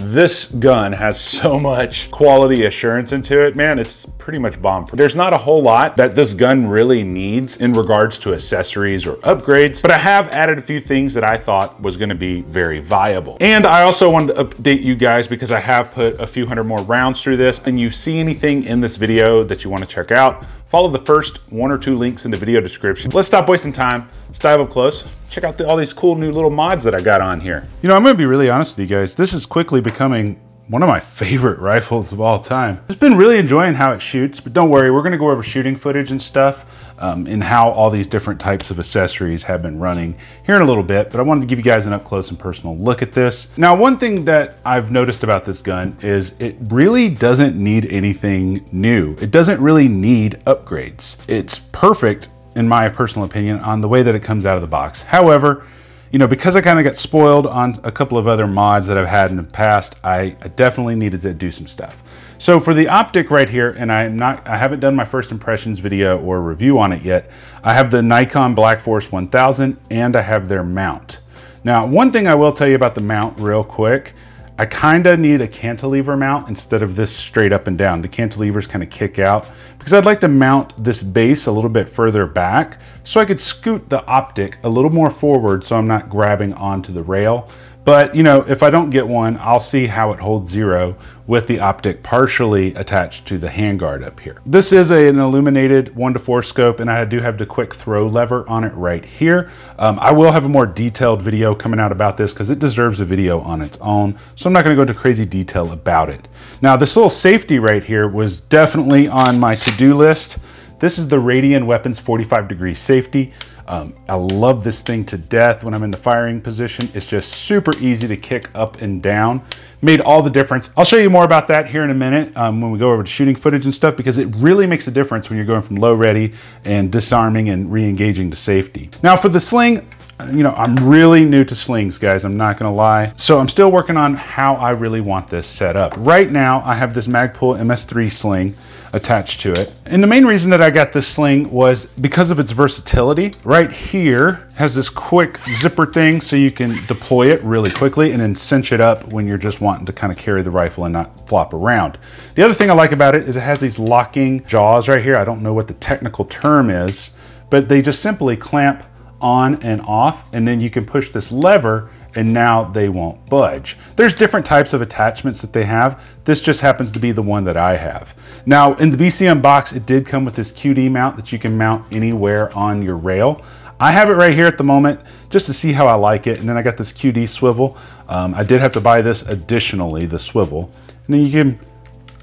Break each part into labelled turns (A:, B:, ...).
A: This gun has so much quality assurance into it, man, it's pretty much bomb-proof. There's not a whole lot that this gun really needs in regards to accessories or upgrades, but I have added a few things that I thought was gonna be very viable. And I also wanted to update you guys because I have put a few hundred more rounds through this, and you see anything in this video that you wanna check out, follow the first 1 or 2 links in the video description. Let's stop wasting time. Let's dive up close. Check out all these cool new little mods that I got on here. You know, I'm gonna be really honest with you guys. This is quickly becoming one of my favorite rifles of all time. I've been really enjoying how it shoots, but don't worry, we're gonna go over shooting footage and stuff and how all these different types of accessories have been running here in a little bit, but I wanted to give you guys an up close and personal look at this. Now, one thing that I've noticed about this gun is it really doesn't need anything new. It doesn't really need upgrades. It's perfect, in my personal opinion, on the way that it comes out of the box. However, you know, because I kind of got spoiled on a couple of other mods that I've had in the past, I definitely needed to do some stuff. So for the optic right here, and I haven't done my first impressions video or review on it yet, I have the Nikon Black Force 1000 and I have their mount. Now, one thing I will tell you about the mount real quick, I kind of need a cantilever mount instead of this straight up and down. The cantilevers kind of kick out because I'd like to mount this base a little bit further back so I could scoot the optic a little more forward so I'm not grabbing onto the rail. But you know, if I don't get one, I'll see how it holds zero with the optic partially attached to the handguard up here. This is an illuminated 1:4 scope, and I do have the quick throw lever on it right here. I will have a more detailed video coming out about this because it deserves a video on its own, so I'm not gonna go into crazy detail about it. Now, this little safety right here was definitely on my to-do list. This is the Radian Weapons 45-degree safety. I love this thing to death when I'm in the firing position. It's just super easy to kick up and down. Made all the difference. I'll show you more about that here in a minute when we go over to shooting footage and stuff, because it really makes a difference when you're going from low ready and disarming and re-engaging to safety. Now for the sling, you know, I'm really new to slings, guys, I'm not gonna lie. So I'm still working on how I really want this set up. Right now, I have this Magpul MS3 sling attached to it. And the main reason that I got this sling was because of its versatility. Right here has this quick zipper thing so you can deploy it really quickly and then cinch it up when you're just wanting to kind of carry the rifle and not flop around. The other thing I like about it is it has these locking jaws right here. I don't know what the technical term is, but they just simply clamp on and off, and then you can push this lever and now they won't budge. There's different types of attachments that they have. This just happens to be the one that I have. Now in the BCM box, it did come with this QD mount that you can mount anywhere on your rail. I have it right here at the moment just to see how I like it. And then I got this QD swivel. I did have to buy this additionally, the swivel. And then you can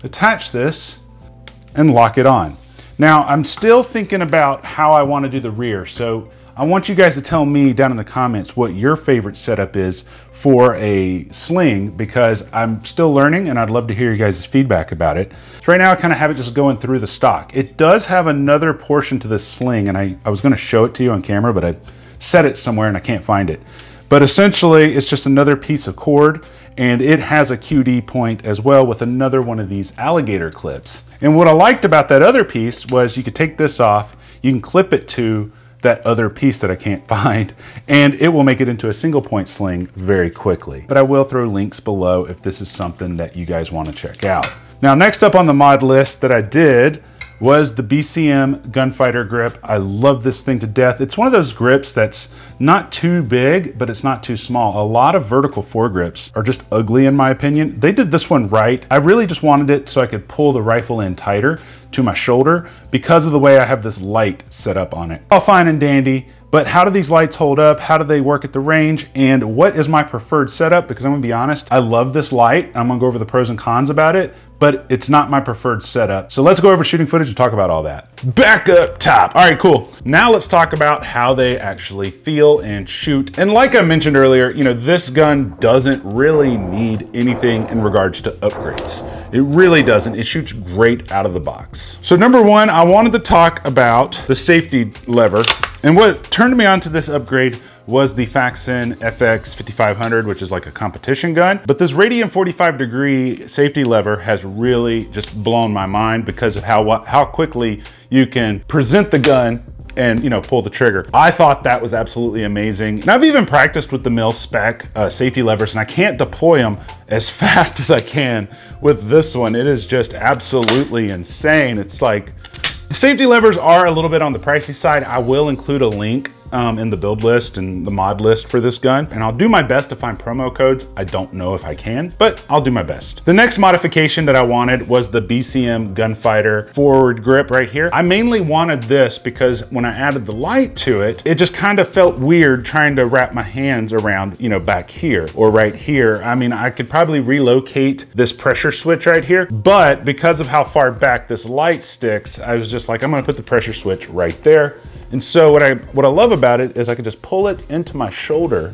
A: attach this and lock it on. Now I'm still thinking about how I want to do the rear. So I want you guys to tell me down in the comments what your favorite setup is for a sling, because I'm still learning and I'd love to hear you guys' feedback about it. So right now I kind of have it just going through the stock. It does have another portion to this sling, and I was going to show it to you on camera, but I set it somewhere and I can't find it. But essentially it's just another piece of cord, and it has a QD point as well with another one of these alligator clips. And what I liked about that other piece was you could take this off, you can clip it to that other piece that I can't find, and it will make it into a single point sling very quickly. But I will throw links below if this is something that you guys want to check out. Now, next up on the mod list that I did was the BCM Gunfighter grip. I love this thing to death. It's one of those grips that's not too big, but it's not too small. A lot of vertical foregrips are just ugly in my opinion. They did this one right. I really just wanted it so I could pull the rifle in tighter to my shoulder because of the way I have this light set up on it. All fine and dandy, but how do these lights hold up? How do they work at the range? And what is my preferred setup? Because I'm gonna be honest, I love this light. I'm gonna go over the pros and cons about it, but it's not my preferred setup. So let's go over shooting footage and talk about all that. Back up top. All right, cool. Now let's talk about how they actually feel and shoot. And like I mentioned earlier, you know, this gun doesn't really need anything in regards to upgrades. It really doesn't. It shoots great out of the box. So number one, I wanted to talk about the safety lever. And what turned me on to this upgrade was the Faxon FX 5500, which is like a competition gun. But this Radian 45-degree safety lever has really just blown my mind because of how quickly you can present the gun and, you know, pull the trigger. I thought that was absolutely amazing. And I've even practiced with the mil-spec safety levers, and I can't deploy them as fast as I can with this one. It is just absolutely insane. It's like, the safety levers are a little bit on the pricey side. I will include a link in the build list and the mod list for this gun, and I'll do my best to find promo codes. I don't know if I can, but I'll do my best. The next modification that I wanted was the BCM Gunfighter forward grip right here. I mainly wanted this because when I added the light to it, it just kind of felt weird trying to wrap my hands around, you know, back here or right here. I mean, I could probably relocate this pressure switch right here, but because of how far back this light sticks, I was just like, I'm gonna put the pressure switch right there. And so what I love about it is I can just pull it into my shoulder.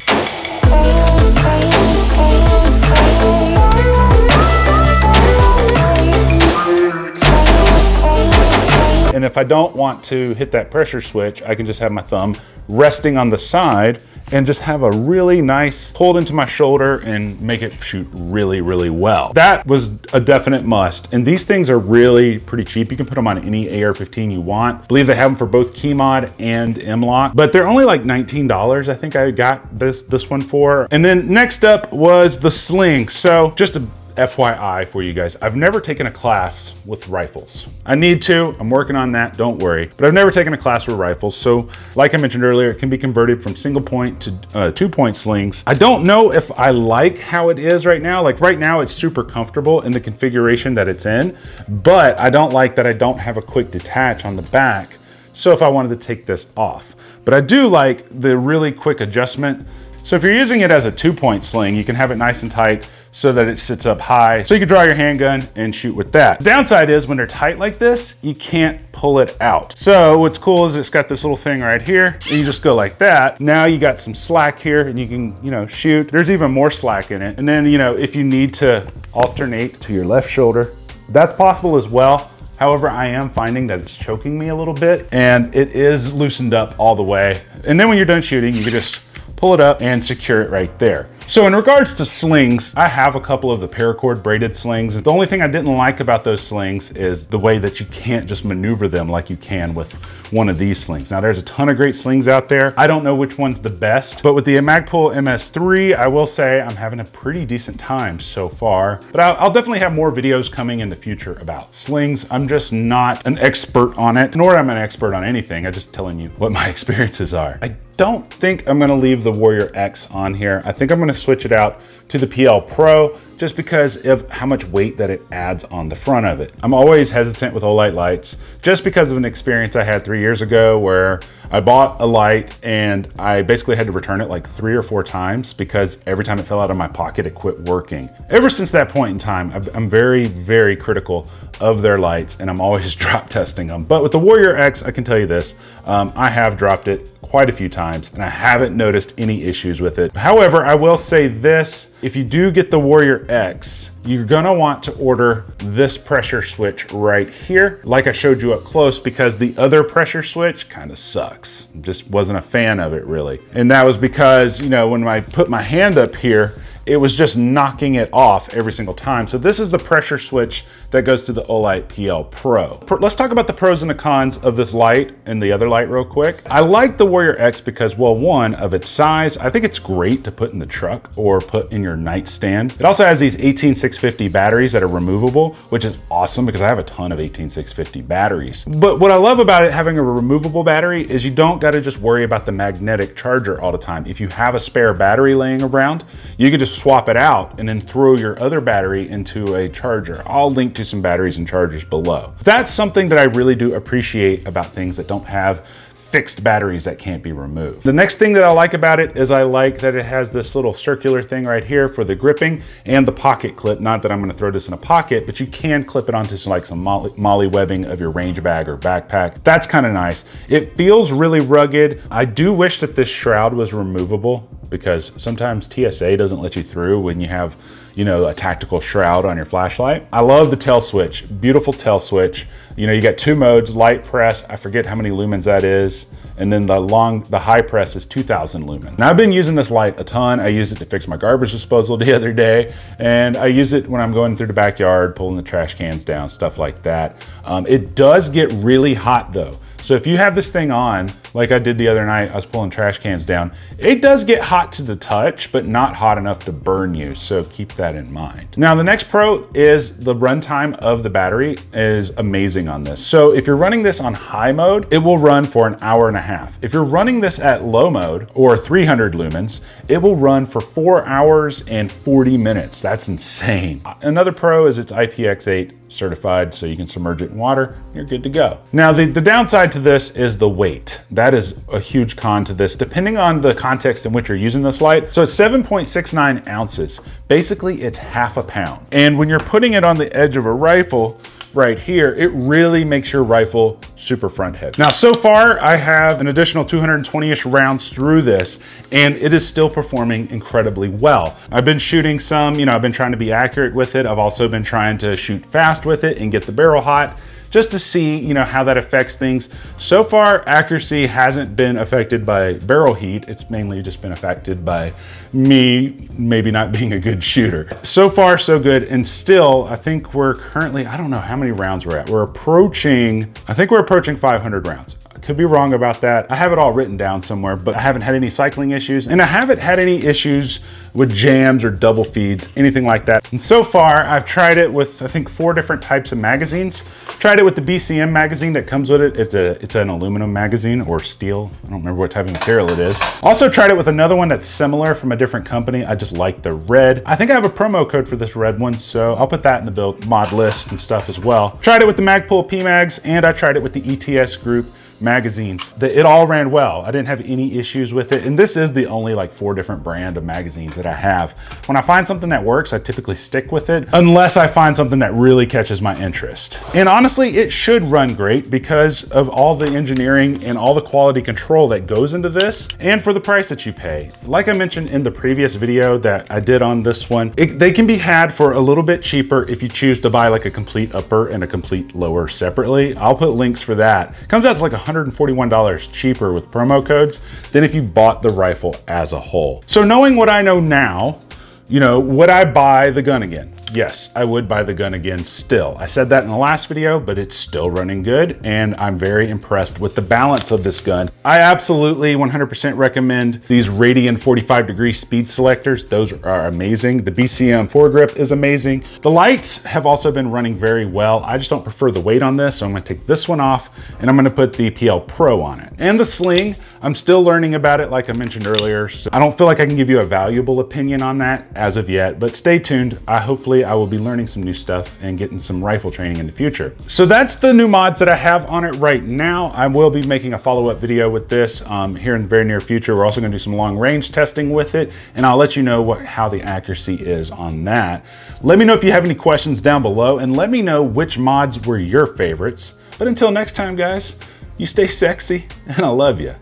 A: And if I don't want to hit that pressure switch, I can just have my thumb resting on the side and just have a really nice pulled into my shoulder and make it shoot really, really well. That was a definite must. And these things are really pretty cheap. You can put them on any AR-15 you want. I believe they have them for both key mod and M-LOK, but they're only like $19. I think I got this one for. And then next up was the sling. So just a FYI for you guys, I've never taken a class with rifles. I need to, I'm working on that, don't worry. But I've never taken a class with rifles. So like I mentioned earlier, it can be converted from single point to 2-point slings. I don't know if I like how it is right now. Like right now it's super comfortable in the configuration that it's in, but I don't like that I don't have a quick detach on the back. So if I wanted to take this off, but I do like the really quick adjustment. So if you're using it as a 2-point sling, you can have it nice and tight so that it sits up high. So you can draw your handgun and shoot with that. The downside is when they're tight like this, you can't pull it out. So what's cool is it's got this little thing right here, and you just go like that. Now you got some slack here and you can, you know, shoot. There's even more slack in it. And then, you know, if you need to alternate to your left shoulder, that's possible as well. However, I am finding that it's choking me a little bit and it is loosened up all the way. And then when you're done shooting, you can just pull it up and secure it right there. So in regards to slings, I have a couple of the paracord braided slings. The only thing I didn't like about those slings is the way that you can't just maneuver them like you can with one of these slings. Now there's a ton of great slings out there. I don't know which one's the best, but with the Magpul MS3, I will say I'm having a pretty decent time so far. But I'll definitely have more videos coming in the future about slings. I'm just not an expert on it, nor am I an expert on anything. I'm just telling you what my experiences are. I don't think I'm gonna leave the Warrior X on here. I think I'm gonna switch it out to the PL Pro just because of how much weight that it adds on the front of it. I'm always hesitant with Olight lights just because of an experience I had 3 years ago where I bought a light and I basically had to return it like 3 or 4 times because every time it fell out of my pocket, it quit working. Ever since that point in time, I'm very, very critical of their lights and I'm always drop testing them. But with the Warrior X, I can tell you this, I have dropped it quite a few times and I haven't noticed any issues with it. However, I will say this, if you do get the Warrior X, you're gonna want to order this pressure switch right here, like I showed you up close, because the other pressure switch kind of sucks. Just wasn't a fan of it really. And that was because, you know, when I put my hand up here, it was just knocking it off every single time. So this is the pressure switch that goes to the Olight PL Pro. Let's talk about the pros and the cons of this light and the other light real quick. I like the Warrior X because, well, one, of its size, I think it's great to put in the truck or put in your nightstand. It also has these 18650 batteries that are removable, which is awesome because I have a ton of 18650 batteries. But what I love about it having a removable battery is you don't gotta just worry about the magnetic charger all the time. If you have a spare battery laying around, you can just swap it out and then throw your other battery into a charger. I'll link to some batteries and chargers below. That's something that I really do appreciate about things that don't have fixed batteries that can't be removed. The next thing that I like about it is I like that it has this little circular thing right here for the gripping and the pocket clip. Not that I'm gonna throw this in a pocket, but you can clip it onto some, like some molly webbing of your range bag or backpack. That's kind of nice. It feels really rugged. I do wish that this shroud was removable because sometimes TSA doesn't let you through when you have, you know, a tactical shroud on your flashlight. I love the tail switch, beautiful tail switch. You know, you got 2 modes, light press, I forget how many lumens that is. And then the high press is 2000 lumens. Now I've been using this light a ton. I use it to fix my garbage disposal the other day. And I use it when I'm going through the backyard, pulling the trash cans down, stuff like that. It does get really hot though. So if you have this thing on, like I did the other night, I was pulling trash cans down, it does get hot to the touch, but not hot enough to burn you. So keep that in mind. Now, the next pro is the runtime of the battery is amazing on this. So if you're running this on high mode, it will run for an hour and a half. If you're running this at low mode or 300 lumens, it will run for 4 hours and 40 minutes. That's insane. Another pro is it's IPX8 certified, so you can submerge it in water, you're good to go. Now, the downside to this is the weight. That is a huge con to this, depending on the context in which you're using this light. So it's 7.69 ounces. Basically, it's half a pound. And when you're putting it on the edge of a rifle, right here, it really makes your rifle super front heavy. Now, so far, I have an additional 220-ish rounds through this, and it is still performing incredibly well. I've been shooting some, I've been trying to be accurate with it. I've also been trying to shoot fast with it and get the barrel hot, just to see, how that affects things. So far, accuracy hasn't been affected by barrel heat. It's mainly just been affected by me maybe not being a good shooter. So far, so good. And still, I think we're currently, I don't know how many rounds we're at. I think we're approaching 500 rounds. I could be wrong about that. I have it all written down somewhere, but I haven't had any cycling issues, and I haven't had any issues with jams or double feeds, anything like that. And so far, I've tried it with, I think, 4 different types of magazines. Tried it with the BCM magazine that comes with it. It's an aluminum magazine or steel. I don't remember what type of material it is. Also tried it with another one that's similar from a different company. I just like the red. I think I have a promo code for this red one, so I'll put that in the build mod list and stuff as well. Tried it with the Magpul PMags, and I tried it with the ETS Group magazines. It all ran well. I didn't have any issues with it. And this is the only 4 different brand of magazines that I have. When I find something that works, I typically stick with it, unless I find something that really catches my interest. And honestly, it should run great because of all the engineering and all the quality control that goes into this, and for the price that you pay. Like I mentioned in the previous video that I did on this one, they can be had for a little bit cheaper if you choose to buy a complete upper and a complete lower separately. I'll put links for that. It comes out to $141 cheaper with promo codes than if you bought the rifle as a whole. So knowing what I know now, would I buy the gun again? Yes, I would buy the gun again still. I said that in the last video, but it's still running good, and I'm very impressed with the balance of this gun. I absolutely 100% recommend these Radian 45-degree speed selectors. Those are amazing. The BCM foregrip is amazing. The lights have also been running very well. I just don't prefer the weight on this, so I'm gonna take this one off, and I'm gonna put the PL Pro on it. And the sling, I'm still learning about it, like I mentioned earlier, so I don't feel like I can give you a valuable opinion on that as of yet, but stay tuned. Hopefully I will be learning some new stuff and getting some rifle training in the future. So that's the new mods that I have on it right now. I will be making a follow-up video with this here in the very near future. We're also gonna do some long range testing with it, and I'll let you know how the accuracy is on that. Let me know if you have any questions down below, and let me know which mods were your favorites. But until next time, guys, you stay sexy, and I love you.